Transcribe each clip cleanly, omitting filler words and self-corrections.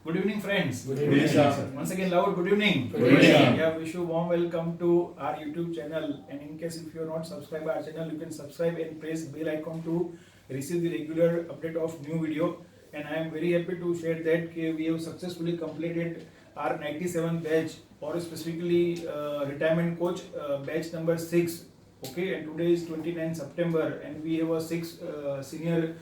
Good evening, friends. Good evening, sir. Once again, loud good evening. Good evening, sir. Yeah, wish you warm welcome to our YouTube channel. And in case if you are not subscribed our channel, you can subscribe and press bell icon to receive the regular update of new video. And I am very happy to share that we have successfully completed our 97 batch, or specifically retirement coach batch number 6. Okay, and today is 29 September, and we have a 6 senior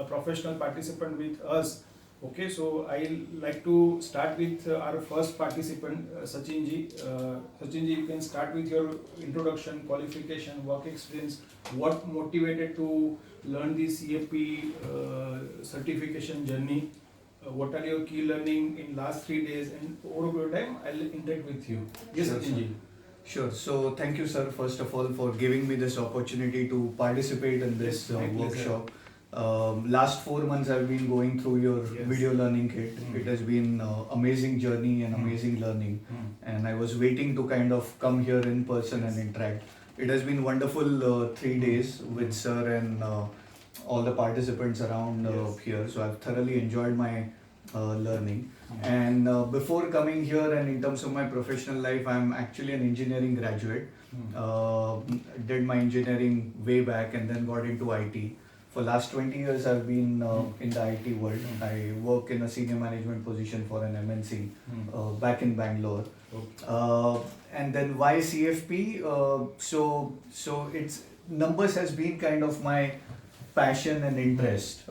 professional participant with us. Okay, so I like to start with our first participant, Sachin ji. Sachin ji, you can start with your introduction, qualification, work experience. What motivated to learn the CFP certification journey? What are your key learning in last 3 days? And over your time, I'll interact with you. Yes, Sure, Sachin ji. Sure. So thank you, sir, first of all, for giving me this opportunity to participate in this Yes, my pleasure. workshop. Last 4 months I've been going through your Yes. video learning kit. It has been amazing journey and Mm. amazing learning. Hmm. And I was waiting to kind of come here in person and interact. It has been wonderful 3 days with sir and all the participants around Yes. here. So I've thoroughly enjoyed my learning. Hmm. And before coming here and in terms of my professional life, I'm actually an engineering graduate. Hmm. Did my engineering way back and then got into IT. For last 20 years, I've been in the IT world. I work in a senior management position for an MNC Hmm. back in Bangalore. Okay. And then why CFP? So it's numbers has been kind of my passion and interest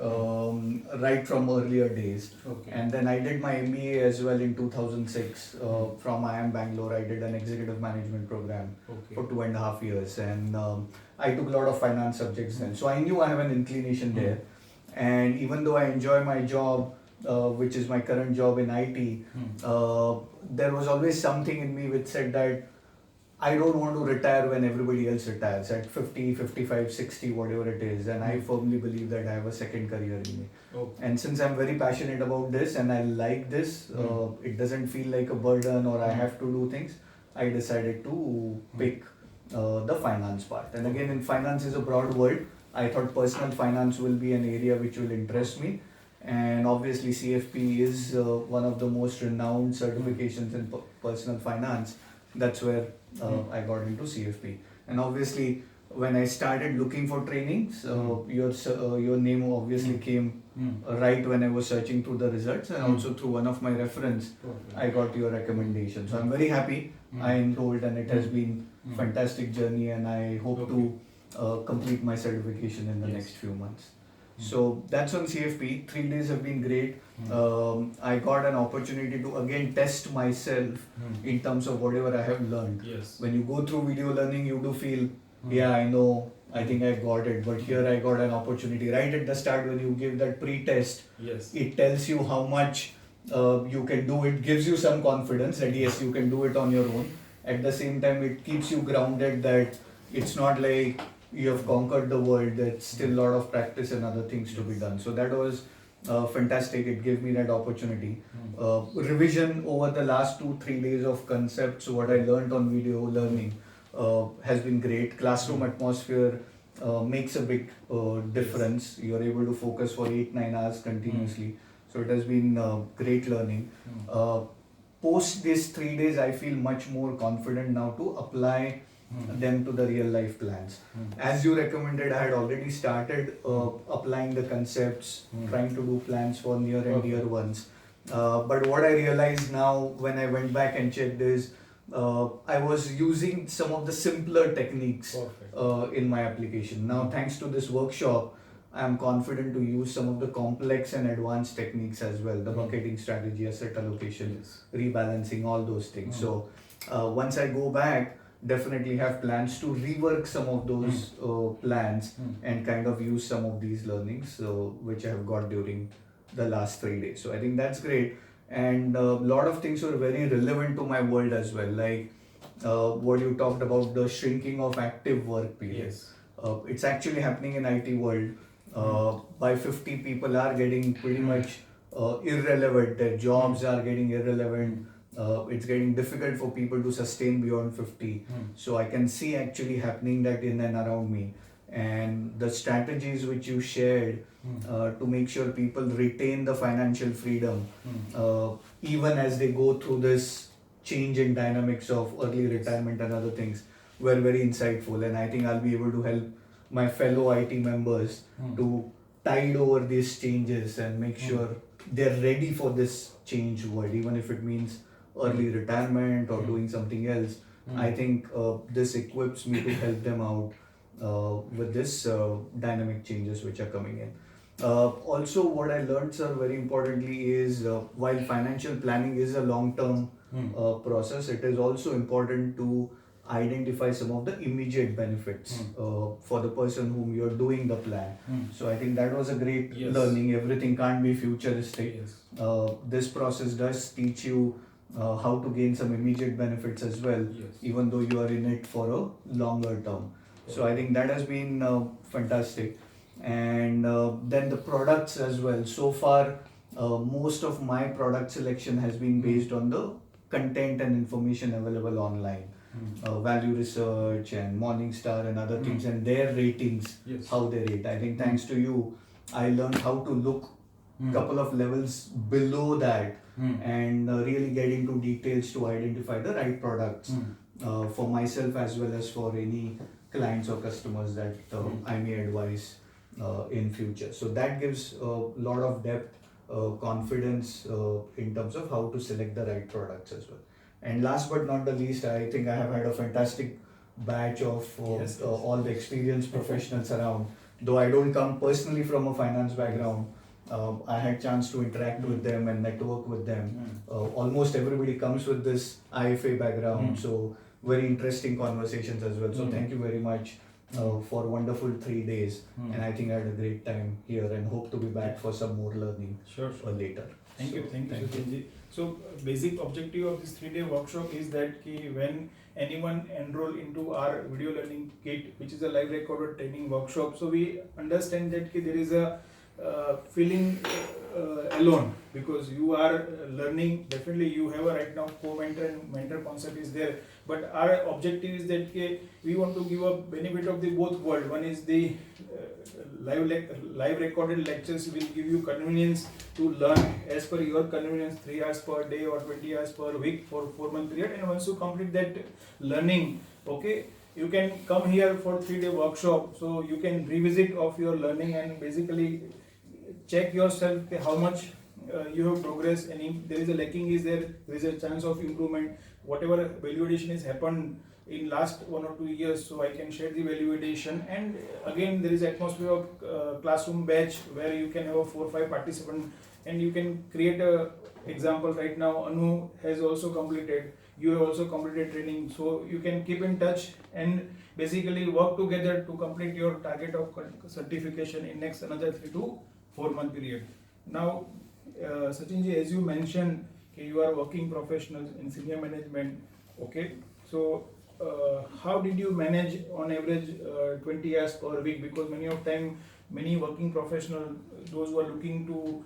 right from earlier days. Okay. And then I did my MBA as well in 2006 from IIM Bangalore. I did an executive management program Okay. for 2.5 years, and I took a lot of finance subjects then. So I knew I have an inclination there. And even though I enjoy my job, which is my current job in IT, Hmm. there was always something in me which said that I don't want to retire when everybody else retires at 50, 55, 60, whatever it is. And I firmly believe that I have a second career in me. Okay. And since I'm very passionate about this and I like this, it doesn't feel like a burden or I have to do things, I decided to pick the finance part. And again, in finance is a broad word. I thought personal finance will be an area which will interest me. And obviously, CFP is one of the most renowned certifications in personal finance. That's where I got into CFP. And obviously, when I started looking for trainings, your name obviously came right when I was searching through the results, and also through one of my reference, Perfect. I got your recommendation. So I'm very happy. I enrolled, and it has been fantastic journey, and I hope to complete my certification in the Yes. next few months. So that's on CFP. 3 days have been great. I got an opportunity to again test myself in terms of whatever I have learned. Yes. When you go through video learning, you do feel, yeah, I know, I think I got it. But here I got an opportunity right at the start when you give that pre-test. Yes. It tells you how much you can do. It gives you some confidence that yes, you can do it on your own. At the same time, it keeps you grounded that it's not like you have conquered the world. There's still a lot of practice and other things to be done. So that was fantastic. It gave me that opportunity. Revision over the last 2-3 days of concepts, what I learned on video learning has been great. Classroom atmosphere makes a big difference. You're able to focus for 8-9 hours continuously. So it has been great learning. Post these 3 days, I feel much more confident now to apply them to the real life plans. As you recommended, I had already started applying the concepts, trying to do plans for near and dear ones. But what I realized now when I went back and checked is I was using some of the simpler techniques Perfect. in my application. Now, thanks to this workshop, I am confident to use some of the complex and advanced techniques as well, the bucketing strategy, asset allocation, Yes. rebalancing, all those things. So once I go back, definitely have plans to rework some of those plans and kind of use some of these learnings which I have got during the last 3 days. So I think that's great. And a lot of things were very relevant to my world as well, like what you talked about, the shrinking of active work period. Yes. It's actually happening in IT world. By 50, people are getting pretty much irrelevant. Their jobs are getting irrelevant. It's getting difficult for people to sustain beyond 50. So I can see actually happening that in and around me. and the strategies which you shared to make sure people retain the financial freedom even as they go through this change in dynamics of early retirement and other things were very insightful, and I think I'll be able to help my fellow IT members to tide over these changes and make sure they're ready for this change world, even if it means early retirement or doing something else. I think this equips me to help them out with this dynamic changes which are coming in. Also, what I learned, sir, very importantly, is while financial planning is a long-term process, it is also important to identify some of the immediate benefits for the person whom you're doing the plan. So I think that was a great Yes. learning. Everything can't be futuristic. Yes. This process does teach you how to gain some immediate benefits as well, Yes. even though you are in it for a longer term. So I think that has been fantastic. And then the products as well. So far, most of my product selection has been based on the content and information available online. Value Research and Morningstar and other things, and their ratings, Yes. how they rate. I think thanks to you, I learned how to look couple of levels below that and really get into details to identify the right products for myself as well as for any clients or customers that I may advise in future. So that gives a lot of depth, confidence in terms of how to select the right products as well. And last but not the least, I think I have had a fantastic batch of Yes. all the experienced professionals around. Though I don't come personally from a finance background, I had chance to interact with them and network with them. Almost everybody comes with this IFA background, so very interesting conversations as well. So thank you very much for wonderful 3 days, and I think I had a great time here and hope to be back for some more learning Sure. later. Thank you, So, thank you, Sachinji. So, basic objective of this 3-day workshop is that when anyone enroll into our video learning kit, which is a live recorded training workshop, so we understand that there is a feeling alone, because you are learning. Definitely, you have a right now co-mentor and mentor concept is there, but our objective is that we want to give a benefit of the both world. One is the live recorded lectures will give you convenience to learn as per your convenience, 3 hours per day or 20 hours per week for 4-month period. And once you complete that learning, okay, you can come here for 3-day workshop, so you can revisit of your learning and basically check yourself how much you have progressed, and if there is a lacking there is a chance of improvement. Whatever value addition has happened in last 1 or 2 years, so I can share the value addition. And again, there is atmosphere of classroom batch where you can have a 4 or 5 participants and you can create a example. Right now Anu has also completed, you have also completed training, so you can keep in touch and basically work together to complete your target of certification in next another 3 to 4 month period. Now Sachinji, as you mentioned, you are working professionals in senior management, okay, so how did you manage on average 20 hours per week? Because many of time, many working professionals, those who are looking to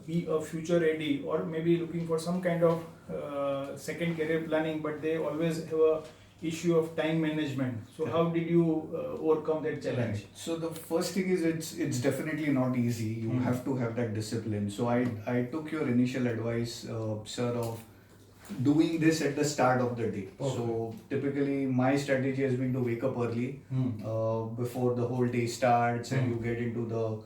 be a future ready or maybe looking for some kind of second career planning, but they always have a issue of time management. So how did you overcome that challenge? Right. So the first thing is it's definitely not easy. You have to have that discipline. So I took your initial advice, sir, of doing this at the start of the day. Okay. So typically my strategy has been to wake up early before the whole day starts and you get into the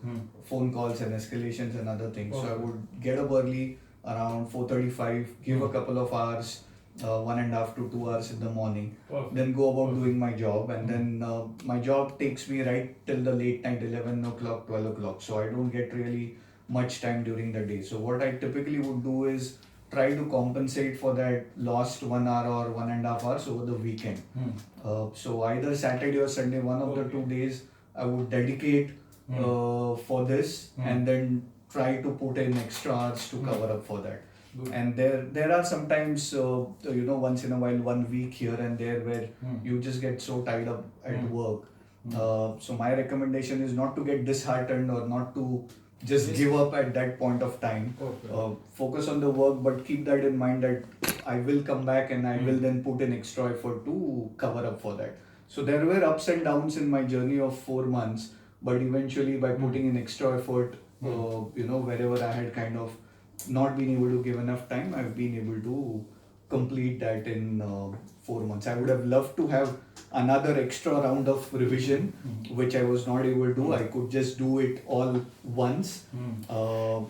phone calls and escalations and other things. So I would get up early around 4:35, give a couple of hours, 1.5 to 2 hours in the morning, then go about doing my job, and then my job takes me right till the late night, 11 o'clock, 12 o'clock. So I don't get really much time during the day. So what I typically would do is try to compensate for that lost 1 hour or 1.5 hours over the weekend. So either Saturday or Sunday, one of the 2 days, I would dedicate for this and then try to put in extra hours to cover up for that. Good. And there are sometimes once in a while, 1 week here and there where you just get so tied up at work. So my recommendation is not to get disheartened or not to just give up at that point of time. Focus on the work, but keep that in mind that I will come back and I will then put in extra effort to cover up for that. So there were ups and downs in my journey of 4 months, but eventually by putting in extra effort, wherever I had kind of not been able to give enough time, I've been able to complete that in 4 months. I would have loved to have another extra round of revision, which I was not able to do. I could just do it all once.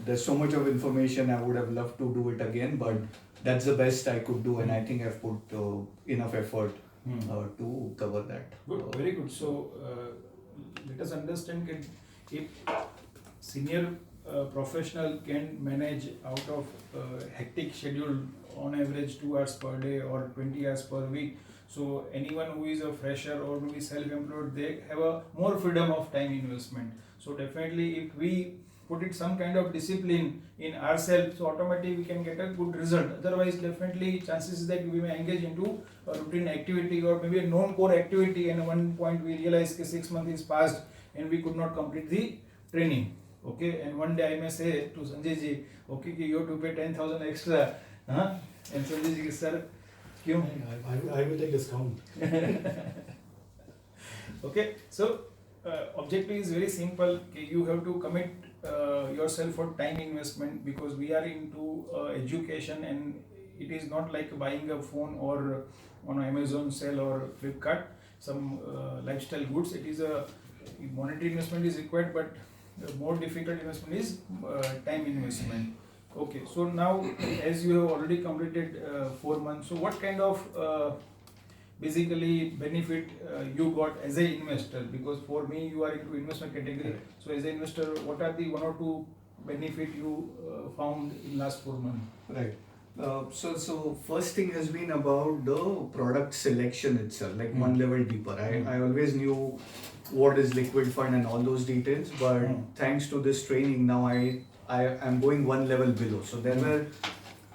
There's so much of information, I would have loved to do it again, but that's the best I could do, and I think I've put enough effort to cover that. Good, very good. So let us understand that if senior professional can manage out of hectic schedule on average 2 hours per day or 20 hours per week, so anyone who is a fresher or maybe self-employed, they have a more freedom of time investment. So definitely if we put it some kind of discipline in ourselves, so automatically we can get a good result. Otherwise definitely chances is that we may engage into a routine activity or maybe a known core activity, and at one point we realize that 6 months is passed and we could not complete the training. Okay, and one day I may say to Sanjay ji, okay, you have to pay 10,000 extra, and Sanjay ji, sir, kyun? I will take discount. Okay, so objective is very simple. You have to commit yourself for time investment, because we are into education, and it is not like buying a phone or on Amazon sell or Flipkart some lifestyle goods. It is a monetary investment is required, but the more difficult investment is time investment. Okay, so now as you have already completed 4 months, so what kind of basically benefit you got as an investor? Because for me you are into investment category. So as an investor, what are the 1 or 2 benefit you found in last 4 months? Right. So first thing has been about the product selection itself, like one level deeper. I always knew what is liquid fund and all those details, but thanks to this training now I am going one level below. So there were,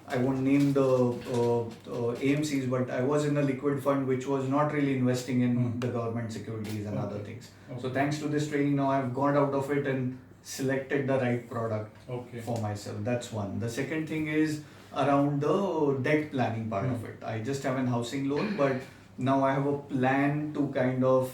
I won't name the AMCs, but I was in a liquid fund which was not really investing in the government securities and other things. So thanks to this training now I've got out of it and selected the right product for myself. That's one. The second thing is around the debt planning part of it. I just have an housing loan, but now I have a plan to kind of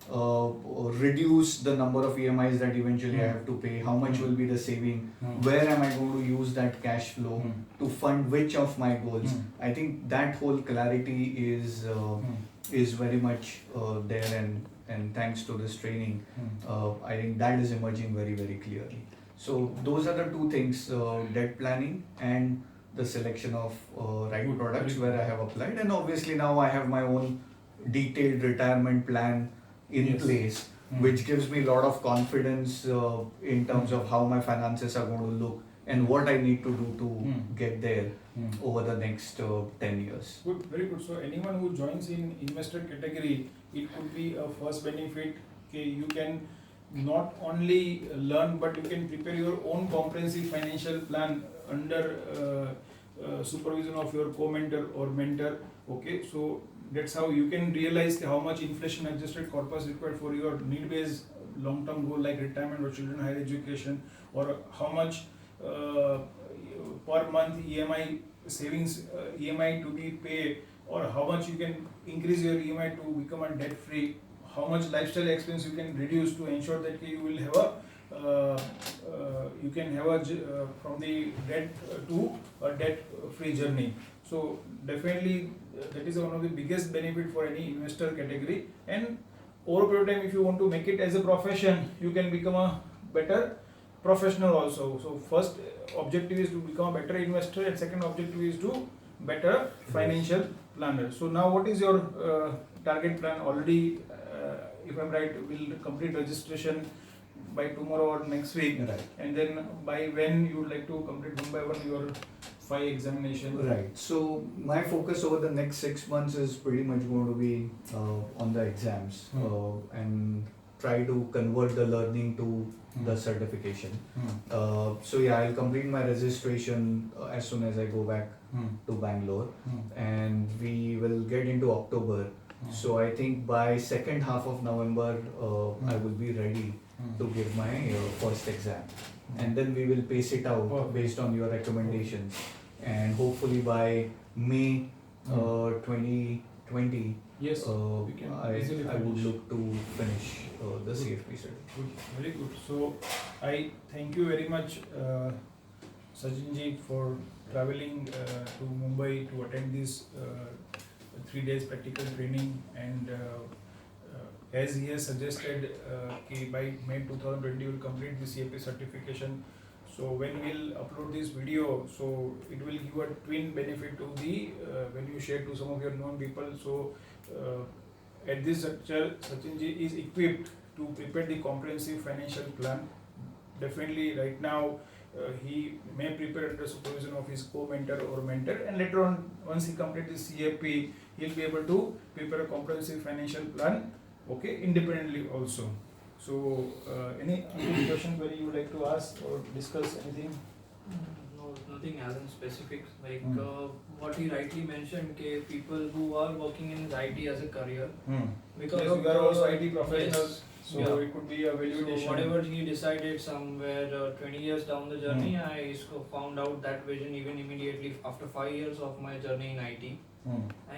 reduce the number of EMIs that eventually I have to pay, how much will be the saving, where am I going to use that cash flow to fund which of my goals. I think that whole clarity is very much there, and thanks to this training, I think that is emerging very, very clearly. So those are the 2 things, debt planning and the selection of right products where I have applied, and obviously now I have my own detailed retirement plan in place, which gives me a lot of confidence in terms of how my finances are going to look and what I need to do to get there over the next 10 years. Good, very good. So anyone who joins in investor category, it could be a first benefit. Okay, you can not only learn, but you can prepare your own comprehensive financial plan under supervision of your co-mentor or mentor. Okay, so that's how you can realize how much inflation adjusted corpus required for your need based long term goal like retirement or children higher education, or how much per month EMI savings, EMI to be paid, or how much you can increase your EMI to become a debt free, how much lifestyle expense you can reduce to ensure that you will have a you can have a from the debt to a debt free journey. So definitely that is one of the biggest benefit for any investor category. And over a period of time, if you want to make it as a profession, you can become a better professional also. So first objective is to become a better investor, and second objective is to better financial planner. So now what is your target plan? Already if I'm right, we'll complete registration by tomorrow or next week, Right. and then by when you would like to complete one by one your 5 examinations? Right. So my focus over the next 6 months is pretty much going to be on the exams and try to convert the learning to the certification. So yeah, I'll complete my registration as soon as I go back to Bangalore, and we will get into October. So I think by second half of November, I will be ready to give my first exam, and then we will pace it out based on your recommendations, and hopefully by May 20, Yes, we can easily I would finish. look to finish the CFP study. Good, very good. So I thank you very much, Sachinji, for traveling to Mumbai to attend this 3 days practical training, and as he has suggested, by May 2020 you will complete the CFP certification. So when we'll upload this video, so it will give a twin benefit to the when you share to some of your known people. So at this juncture, Sachinji is equipped to prepare the comprehensive financial plan. Definitely, right now he may prepare under supervision of his co-mentor or mentor, and later on, once he completes the CFP, he'll be able to prepare a comprehensive financial plan, okay, independently also. So, any questions where you would like to ask or discuss anything? No, nothing as in specifics. Like Hmm. what he rightly mentioned, people who are working in IT as a career, because Yes, of we are the- also IT professionals, yes, so yeah. it could be a validation. So whatever he decided somewhere 20 years down the journey, I found out that vision even immediately after 5 years of my journey in IT.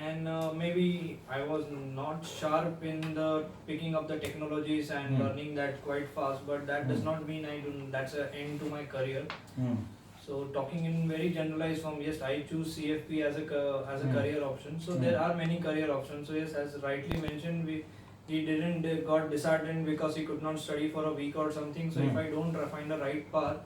And maybe I was not sharp in the picking up the technologies and learning that quite fast, but that does not mean that's an end to my career. So talking in very generalized form, yes, I choose CFP as a career option. So there are many career options. So yes, as rightly mentioned, he didn't got disheartened because he could not study for a week or something. So if I don't find the right path,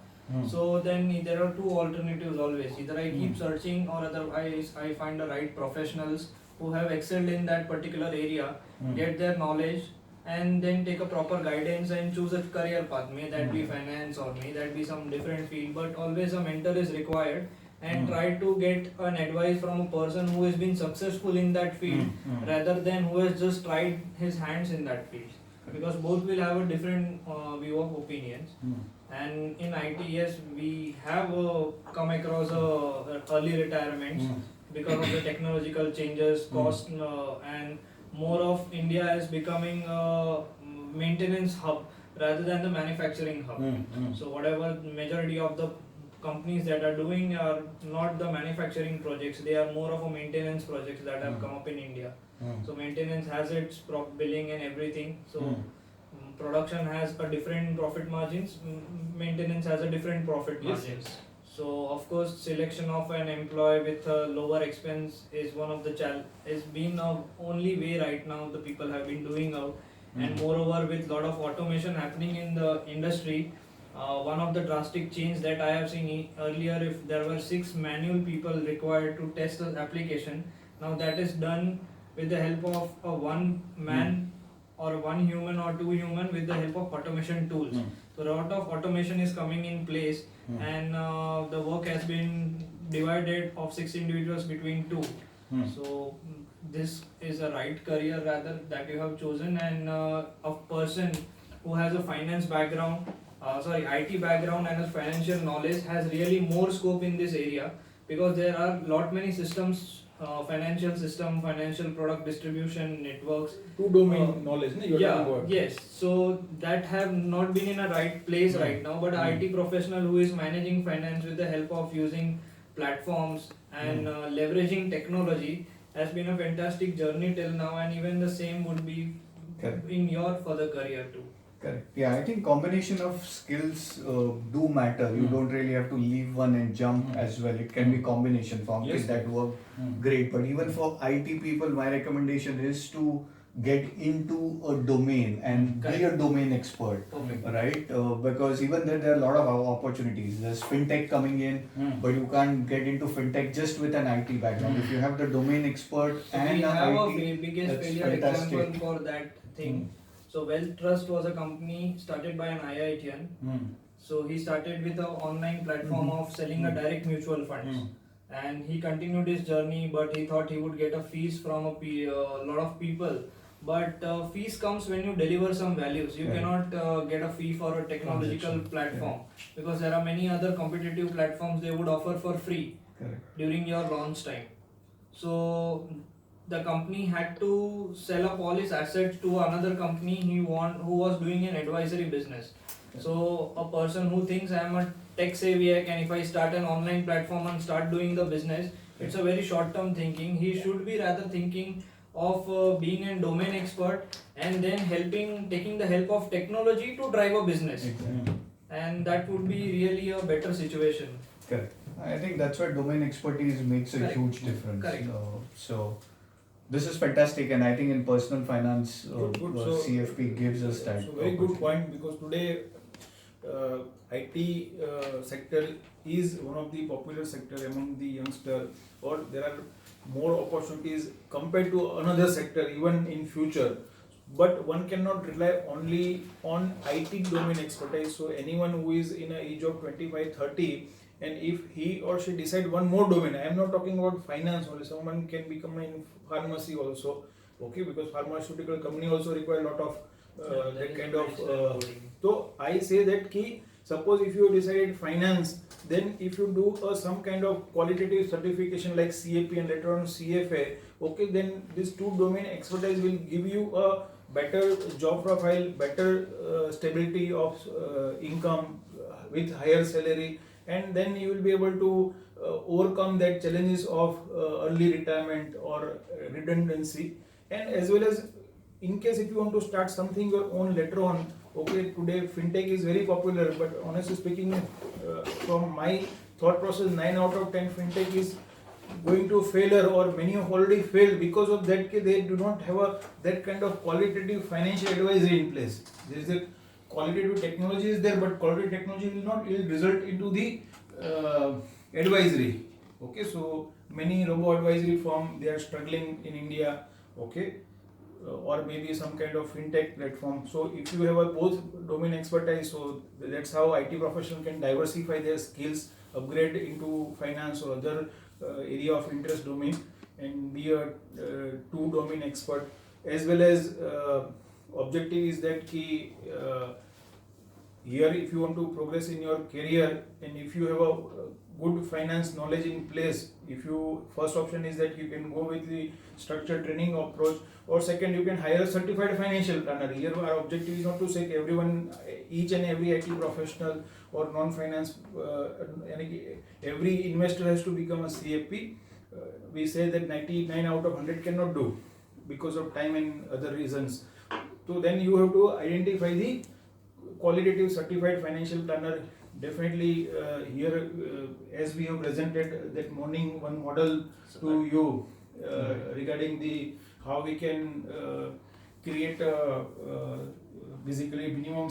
so then there are two alternatives always. Either I keep searching, or otherwise I find the right professionals who have excelled in that particular area, get their knowledge, and then take a proper guidance and choose a career path. May that be finance or may that be some different field, but always a mentor is required, and try to get an advice from a person who has been successful in that field rather than who has just tried his hands in that field, because both will have a different view of opinions. And in IT, yes, we have come across early retirements because of the technological changes, cost, and more of India is becoming a maintenance hub rather than the manufacturing hub. So whatever majority of the companies that are doing are not the manufacturing projects, they are more of a maintenance projects that have come up in India. So maintenance has its billing and everything. So production has a different profit margins, maintenance has a different profit margins. So of course, selection of an employee with a lower expense is one of the is been the only way right now the people have been doing out. And moreover, with lot of automation happening in the industry, one of the drastic change that I have seen earlier, if there were 6 manual people required to test the application, now that is done with the help of a one man or one human or two human with the help of automation tools. So a lot of automation is coming in place, and the work has been divided of 6 individuals between 2. So this is a right career rather that you have chosen, and a person who has a finance background, IT background and a financial knowledge has really more scope in this area, because there are lot many systems, financial system, financial product distribution networks. Two domain knowledge, no? You are talking about. Yes. So that have not been in a right place right now, but IT professional who is managing finance with the help of using platforms and leveraging technology has been a fantastic journey till now, and even the same would be Correct. in your further career too. Correct. Yeah, I think combination of skills do matter. You don't really have to leave one and jump as well. It can be combination for Yes. that work great. But even for IT people, my recommendation is to get into a domain and be a domain expert. Perfect. Right? Because even there are a lot of opportunities. There's fintech coming in, but you can't get into fintech just with an IT background. If you have the domain expert So and we an have IT, a biggest that's failure fantastic. example for that thing. So Wealth Trust was a company started by an IITian. So he started with an online platform of selling a direct mutual funds. And he continued his journey, but he thought he would get a fees from a lot of people. But fees comes when you deliver some values. You cannot get a fee for a technological platform, because there are many other competitive platforms they would offer for free during your launch time. So the company had to sell up all his assets to another company who was doing an advisory business. So a person who thinks I am a tech savvy and if I start an online platform and start doing the business, it's a very short term thinking. He should be rather thinking of being a domain expert and then taking the help of technology to drive a business. Exactly. And that would be really a better situation. Correct. I think that's where domain expertise makes a Correct. huge difference. Correct. So this is fantastic, and I think in personal finance, Good. So, CFP gives us that. So very good opportunity. point, because today IT sector is one of the popular sector among the youngster, or there are more opportunities compared to another sector even in future. But one cannot rely only on IT domain expertise. So anyone who is in a age of 25, 30, and if he or she decide one more domain, I am not talking about finance only, someone can become in pharmacy also, okay, because pharmaceutical company also require a lot of that kind of so I say that key, suppose if you decide finance, then if you do some kind of qualitative certification like CAP and later on CFA, okay, then this two domain expertise will give you a better job profile, better stability of income with higher salary, and then you will be able to overcome that challenges of early retirement or redundancy. And as well as, in case if you want to start something your own later on, okay, today fintech is very popular, but honestly speaking, from my thought process, 9 out of 10 fintech is going to failure, or many have already failed because of that they do not have that kind of qualitative financial advisory in place. There is a qualitative technology is there, but qualitative technology will not result into the advisory. Okay, so many robo advisory firm, they are struggling in India. Okay, or maybe some kind of fintech platform. So if you have a both domain expertise, so that's how IT professional can diversify their skills, upgrade into finance or other area of interest domain, and be a two domain expert. As well as objective is that key here, if you want to progress in your career, and if you have a good finance knowledge in place, if you, first option is that you can go with the structured training approach, or second you can hire a certified financial planner. Here our objective is not to say everyone, each and every IT professional or non-finance, every investor has to become a CFP. We say that 99 out of 100 cannot do because of time and other reasons. So then you have to identify the qualitative certified financial planner. Definitely here, as we have presented that morning one model to you regarding the how we can create a basically minimum